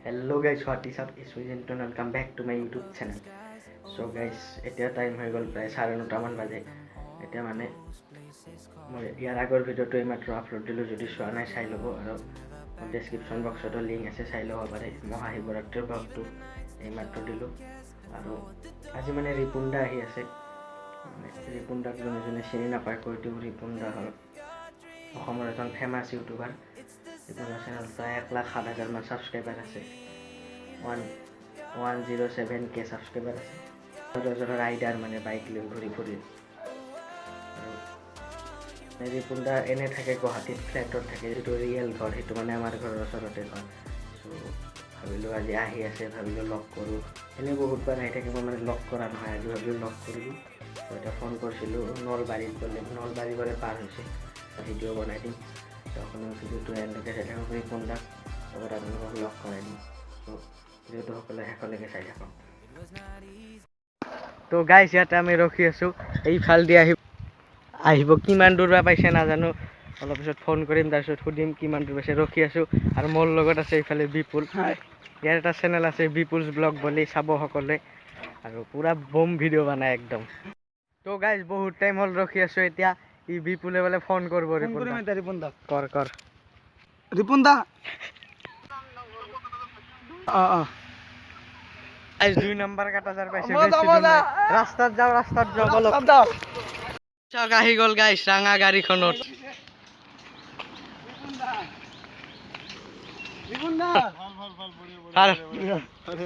Hello guys, what is up? It's Jintu and welcome back to my YouTube channel. So guys, এতিয়া time হৈ গ'ল প্ৰায় 9:30 মান বাজে। এতিয়া মানে মই ইয়াৰ আগৰ ভিডিঅ'টো এইমাত্ৰ আপলোড দিলোঁ, যদি চোৱা নাই চাই ল'ব আৰু ডেছক্ৰিপশ্যন বক্সতো লিংক আছে, চাই ল'ব পাৰে। মহাশিৱৰাত্ৰিৰ ব্লগটো এইমাত্ৰ দিলোঁ আৰু আজি মানে ৰিপুন দা আহি আছে। মানে ৰিপুন দাক যোনে যোনে চিনি নাপায় কৈ দিওঁ, ৰিপুন দা হ'ল অসমৰ এজন ফেমাছ ইউটিউবাৰ। ৰিপুনৰ চেনেল প্ৰায় 1,07,000 মান ছাবস্ক্ৰাইবাৰ আছে, 107K ছাবস্ক্ৰাইবাৰ আছে। এজনৰ ৰাইডাৰ মানে বাইক লৈ ঘূৰি ফুৰি। আৰু ৰিপুন দা এনে থাকে গুৱাহাটীত, ফ্লেটত থাকে, যিটো ৰিয়েল ঘৰ সেইটো মানে আমাৰ ঘৰৰ ওচৰতে ঘৰ। চ' ভাবিলোঁ আজি আহি আছে, ভাবিলোঁ লগ কৰোঁ। এনেই বহুতবাৰ আহি থাকে, মই মানে লগ কৰা নহয়, আজি ভাবিলোঁ লগ কৰিলোঁ। ত' এতিয়া ফোন কৰিছিলোঁ, নলবাৰীত গ'লে নলবাৰী গ'লে পাৰ হৈছে, ভিডিঅ' বনাই দিম। ত' আপুনি ভিডিঅ'টো এনেকৈ চাই থাকক, ৰিপুন দাক লগত আপোনালোকক লগ কৰাই দিম। ত' ভিডিঅ'টো সকলোৱে শেষলৈকে চাই থাকক। তো গাইজ, ইয়াতে আমি ৰখি আছোঁ, এইফালেদি আহিব কিমান দূৰ বা পাইছে নাজানো, অলপ পিছত ফোন কৰিম, তাৰপিছত সুধিম কিমান দূৰ পাইছে। ৰখি আছোঁ আৰু মোৰ লগত আছে এইফালে বিপুল। ইয়াৰ এটা চেনেল আছে বিপুলছ ব্লগ বুলি, চাব সকলোৱে, আৰু পূৰা বম ভিডিঅ' বনায় একদম। তো গাইজ, বহুত টাইম হ'ল ৰখি আছোঁ। এতিয়া ই বিপুলে বোলে ফোন কৰিব। ৰিপুন দা কৰ ৰিপুন দা আজ 2 নম্বৰ কাটা যাৰ পাইছে, ৰাস্তাত যাওঁ চাওক আহি গ'ল গাইছ ৰাঙা গাড়ীখনত।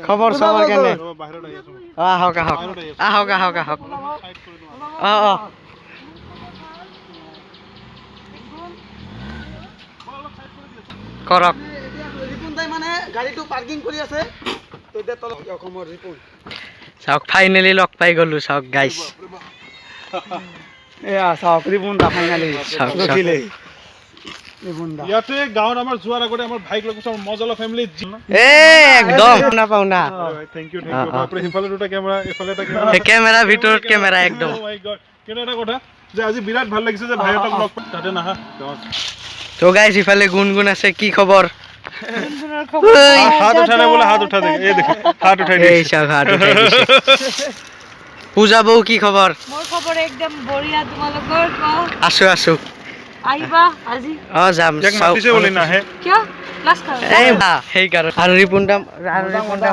খবৰ চবৰ কেনে? আহক কৰক। চাওক ফাইনেলি লগ পাই গ'লো, চাওক গাইছ। ইয়াতে গাঁৱত আমাৰ যোৱাৰ আগতে আমাৰ ভাইক লগ পাইছোঁ, মজলা ফেমিলি একদম নাপাওঁ না। থেংক ইউ বাপৰে, সিফালে দুটা কেমেৰা, এইফালে এটা কেমেৰা, ভিতৰত কেমেৰা একদম। কিন্তু এটা কথা যে আজি বিৰাট ভাল লাগিছে যে ভাইহঁতক লগ পাই, তাতে নাহা। তো গাইছ, ইফালে গুণগুণ আছে, কি খবৰ? হাত উঠা নাই বোলে, হাত উঠা দে, এই দেখো হাত উঠাই দিছে। পূজা বৌ, কি খবৰ? মোৰ খবৰ একদম বঢ়িয়া, তোমালোকৰ আছো আহিবা আজি? যাম। মাতিছে বুলি নাহে কিয়? সেইকাৰণে। আৰু ৰিপুন দা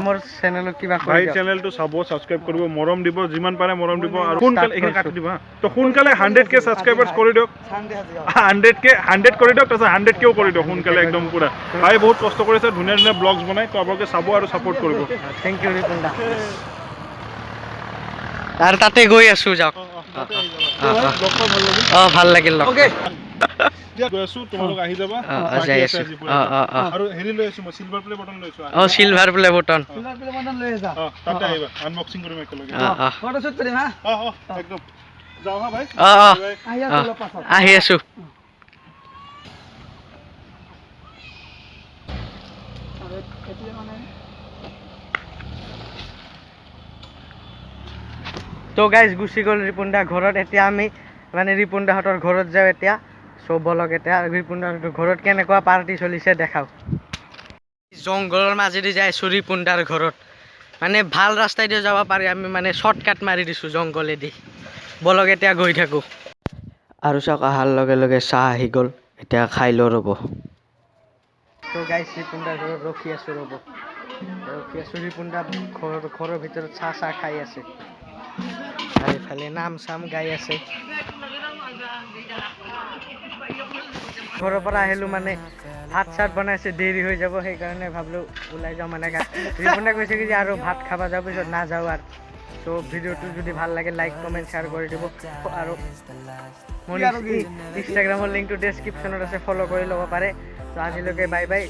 মোৰ চেনেলত কিবা ভাই চেনেলটো চাব, ছাবস্ক্ৰাইব কৰিব, মৰম দিব, যিমান পাৰে মৰম দিব, আৰু সোনকালে এইখিনি কাটি দিব। তো সোনকালে 100K ছাবস্ক্ৰাইবাৰ্ছ কৰি দিয়ক, 100 কৰি দিয়ক, তাৰপিছত 100Kও কৰি দিয়ক সোনকালে একদম পুৰা। ভাই বহুত কষ্ট কৰিছে, ধুনীয়া ধুনীয়া ব্লগছ বনাই, তো আপোনালোকে চাব আৰু ছাপোৰ্ট কৰিব। থেংক ইউ ৰিপুন দা। আৰু তাতে গৈ আছো, যাওক। ভাল লাগিল লগ পাই। গৈ আছো, তোমালোক আহি যাবা। আৰু হেৰি লৈ আছো মই, চিলভাৰ প্লে বটন লৈ আছো। চিলভাৰ প্লে বটন লৈ যা, তাতে আহিবা, আনবক্সিং কৰিম একেলগে। ফটোশ্বুট কৰিম হা? একদম যাও হা ভাই। আহি আছো। তো গাইজ, গুচি গ'ল ৰিপুন দা ঘৰত। এতিয়া আমি মানে ৰিপুন দাহঁতৰ ঘৰত যাওঁ এতিয়া। চব বলক এতিয়া ৰিপুন দাহঁতৰ ঘৰত কেনেকুৱা পাৰ্টি চলিছে দেখাও। জংঘলৰ মাজেদি যাই আছো ৰিপুন দাৰ ঘৰত, মানে ভাল ৰাস্তাইদি যাব পাৰি, আমি মানে শ্বৰ্টকাট মাৰি দিছোঁ জংঘলেদি। বলক এতিয়া গৈ থাকোঁ। আৰু চাওক, অহাৰ লগে লগে চাহ আহি গ'ল, এতিয়া খাই লওঁ ৰ'ব। তো গাইজ, ৰিপুন দাৰ ঘৰত ৰখি আছোঁ ৰ'ব, ৰিপুন দা ঘৰৰ ভিতৰত চাহ খাই আছে, আৰু এইফালে নাম চাম গাই আছে। ঘৰৰ পৰা আহিলোঁ, মানে ভাত চাত বনাইছে, দেৰি হৈ যাব, সেইকাৰণে ভাবিলোঁ ওলাই যাওঁ। মানে ৰিপুন দাই কৈছে কি যে আৰু ভাত খাব যাওঁ, পিছত নাযাওঁ আৰু। চ' ভিডিঅ'টো যদি ভাল লাগে লাইক কমেণ্ট শ্বেয়াৰ কৰি দিব। আৰু মোৰ ইনষ্টাগ্ৰামৰ লিংকটো ডেছক্ৰিপশ্যনত আছে, ফ'ল' কৰি ল'ব পাৰে। ত' আজিলৈকে বাই বাই।